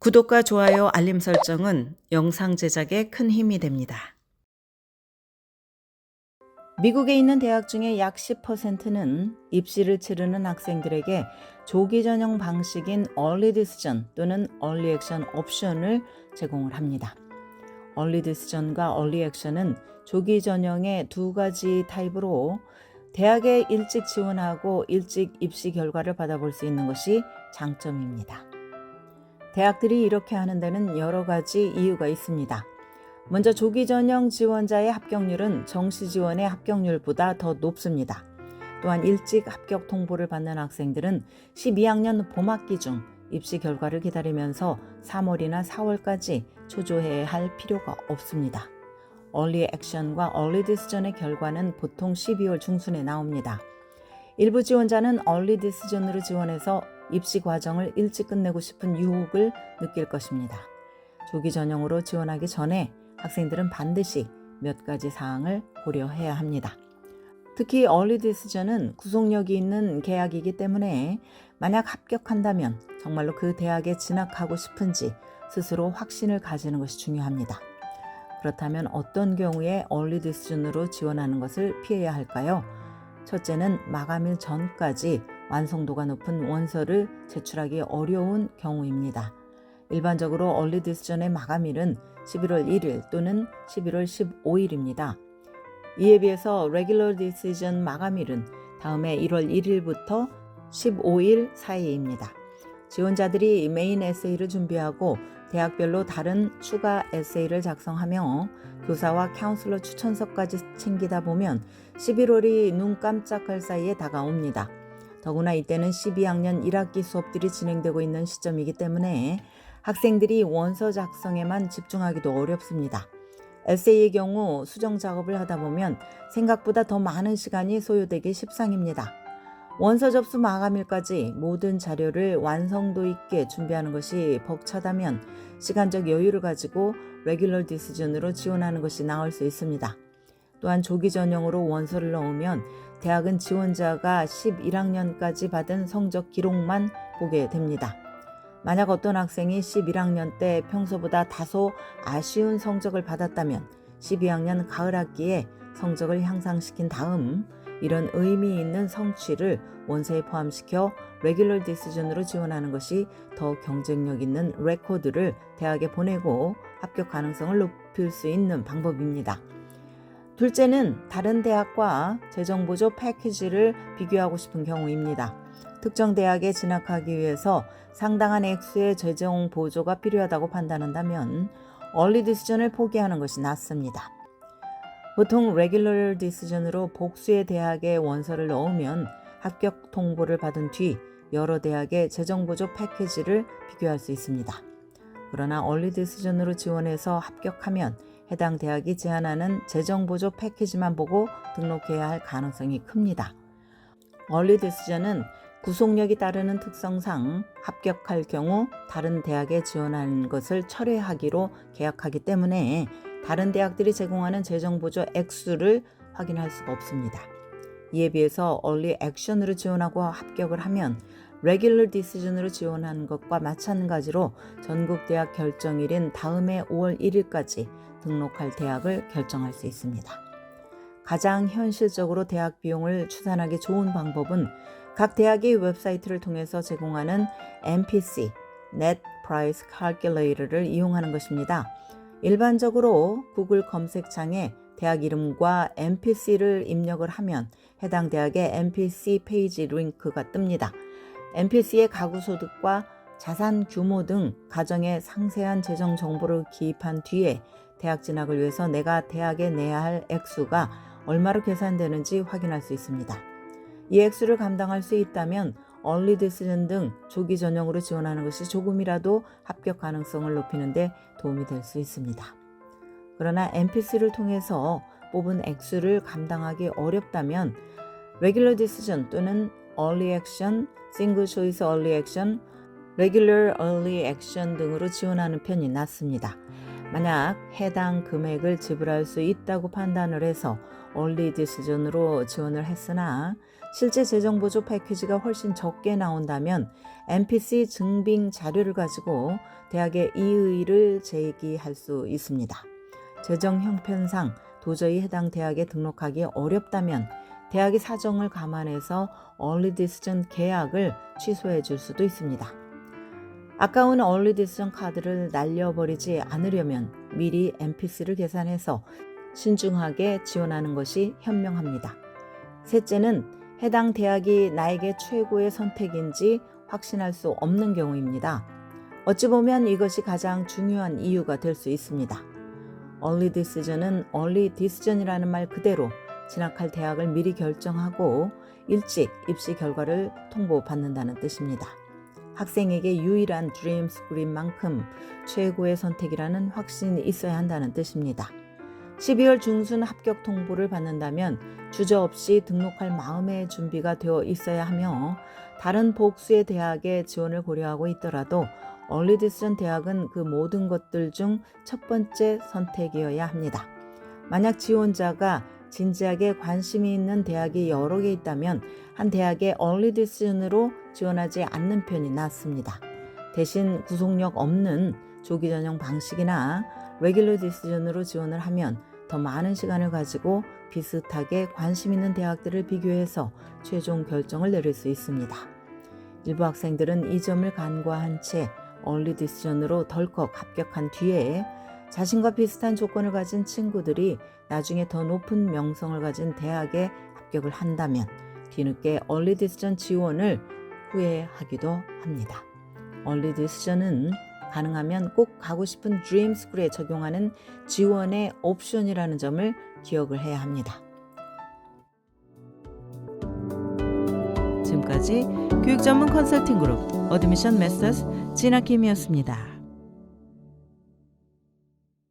구독과 좋아요, 알림 설정은 영상 제작에 큰 힘이 됩니다. 미국에 있는 대학 중에 약 10%는 입시를 치르는 학생들에게 조기 전형 방식인 Early Decision 또는 Early Action 옵션을 제공을 합니다. Early Decision과 Early Action은 조기 전형의 두 가지 타입으로 대학에 일찍 지원하고 일찍 입시 결과를 받아볼 수 있는 것이 장점입니다. 대학들이 이렇게 하는 데는 여러 가지 이유가 있습니다. 먼저 조기 전형 지원자의 합격률은 정시 지원의 합격률보다 더 높습니다. 또한 일찍 합격 통보를 받는 학생들은 12학년 봄학기 중 입시 결과를 기다리면서 3월이나 4월까지 초조해야 할 필요가 없습니다. Early Action과 Early Decision의 결과는 보통 12월 중순에 나옵니다. 일부 지원자는 Early Decision으로 지원해서 입시 과정을 일찍 끝내고 싶은 유혹을 느낄 것입니다. 조기 전형으로 지원하기 전에 학생들은 반드시 몇 가지 사항을 고려해야 합니다. 특히 Early Decision은 구속력이 있는 계약이기 때문에 만약 합격한다면 정말로 그 대학에 진학하고 싶은지 스스로 확신을 가지는 것이 중요합니다. 그렇다면 어떤 경우에 Early Decision으로 지원하는 것을 피해야 할까요? 첫째는 마감일 전까지 완성도가 높은 원서를 제출하기 어려운 경우입니다. 일반적으로 Early Decision의 마감일은 11월 1일 또는 11월 15일입니다. 이에 비해서 Regular Decision 마감일은 다음해 1월 1일부터 15일 사이입니다. 지원자들이 메인 에세이를 준비하고 대학별로 다른 추가 에세이를 작성하며 교사와 카운슬러 추천서까지 챙기다 보면 11월이 눈 깜짝할 사이에 다가옵니다. 더구나 이때는 12학년 1학기 수업들이 진행되고 있는 시점이기 때문에 학생들이 원서 작성에만 집중하기도 어렵습니다. 에세이의 경우 수정 작업을 하다 보면 생각보다 더 많은 시간이 소요되기 십상입니다. 원서 접수 마감일까지 모든 자료를 완성도 있게 준비하는 것이 벅차다면 시간적 여유를 가지고 레귤러 디시전으로 지원하는 것이 나을 수 있습니다. 또한 조기 전형으로 원서를 넣으면 대학은 지원자가 11학년까지 받은 성적 기록만 보게 됩니다. 만약 어떤 학생이 11학년 때 평소보다 다소 아쉬운 성적을 받았다면 12학년 가을 학기에 성적을 향상시킨 다음 이런 의미 있는 성취를 원서에 포함시켜 레귤러 디시전으로 지원하는 것이 더 경쟁력 있는 레코드를 대학에 보내고 합격 가능성을 높일 수 있는 방법입니다. 둘째는 다른 대학과 재정보조 패키지를 비교하고 싶은 경우입니다. 특정 대학에 진학하기 위해서 상당한 액수의 재정 보조가 필요하다고 판단한다면 Early Decision을 포기하는 것이 낫습니다. 보통 Regular Decision으로 복수의 대학에 원서를 넣으면 합격 통보를 받은 뒤 여러 대학의 재정보조 패키지를 비교할 수 있습니다. 그러나 Early Decision으로 지원해서 합격하면 해당 대학이 제안하는 재정보조 패키지만 보고 등록해야 할 가능성이 큽니다. Early Decision은 구속력이 따르는 특성상 합격할 경우 다른 대학에 지원하는 것을 철회하기로 계약하기 때문에 다른 대학들이 제공하는 재정보조 액수를 확인할 수가 없습니다. 이에 비해서 Early Action으로 지원하고 합격을 하면 Regular Decision으로 지원하는 것과 마찬가지로 전국 대학 결정일인 다음해 5월 1일까지 등록할 대학을 결정할 수 있습니다. 가장 현실적으로 대학 비용을 추산하기 좋은 방법은 각 대학의 웹사이트를 통해서 제공하는 NPC, Net Price Calculator를 이용하는 것입니다. 일반적으로 구글 검색창에 대학 이름과 NPC를 입력을 하면 해당 대학의 NPC 페이지 링크가 뜹니다. NPC의 가구 소득과 자산 규모 등 가정의 상세한 재정 정보를 기입한 뒤에 대학 진학을 위해서 내가 대학에 내야 할 액수가 얼마로 계산되는지 확인할 수 있습니다. 이 액수를 감당할 수 있다면 Early Decision 등 조기 전형으로 지원하는 것이 조금이라도 합격 가능성을 높이는 데 도움이 될 수 있습니다. 그러나 NPC를 통해서 뽑은 액수를 감당하기 어렵다면 Regular Decision 또는 Early Action, Single Choice Early Action, Regular Early Action 등으로 지원하는 편이 낫습니다. 만약 해당 금액을 지불할 수 있다고 판단을 해서 Early Decision으로 지원을 했으나 실제 재정 보조 패키지가 훨씬 적게 나온다면 MPC 증빙 자료를 가지고 대학에 이의를 제기할 수 있습니다. 재정 형편상 도저히 해당 대학에 등록하기 어렵다면 대학의 사정을 감안해서 얼리 디시전 계약을 취소해 줄 수도 있습니다. 아까운 얼리 디시전 카드를 날려버리지 않으려면 미리 MPC를 계산해서 신중하게 지원하는 것이 현명합니다. 셋째는 해당 대학이 나에게 최고의 선택인지 확신할 수 없는 경우입니다. 어찌 보면 이것이 가장 중요한 이유가 될 수 있습니다. 얼리 디시전은 얼리 디시전이라는 말 그대로 진학할 대학을 미리 결정하고 일찍 입시 결과를 통보받는다는 뜻입니다. 학생에게 유일한 드림 스쿨인 만큼 최고의 선택이라는 확신이 있어야 한다는 뜻입니다. 12월 중순 합격 통보를 받는다면 주저없이 등록할 마음의 준비가 되어 있어야 하며 다른 복수의 대학에 지원을 고려하고 있더라도 얼리 디시전 대학은 그 모든 것들 중 첫 번째 선택이어야 합니다. 만약 지원자가 진지하게 관심이 있는 대학이 여러 개 있다면 한 대학의 얼리 디시전으로 지원하지 않는 편이 낫습니다. 대신 구속력 없는 조기 전형 방식이나 레귤러 디시전으로 지원을 하면 더 많은 시간을 가지고 비슷하게 관심 있는 대학들을 비교해서 최종 결정을 내릴 수 있습니다. 일부 학생들은 이 점을 간과한 채 얼리 디시전으로 덜컥 합격한 뒤에 자신과 비슷한 조건을 가진 친구들이 나중에 더 높은 명성을 가진 대학에 합격을 한다면 뒤늦게 얼리 디시전 지원을 후회하기도 합니다. 얼리 디시전은 가능하면 꼭 가고 싶은 드림 스쿨에 적용하는 지원의 옵션이라는 점을 기억을 해야 합니다. 지금까지 교육 전문 컨설팅 그룹 어드미션 메서스 진아킴이었습니다.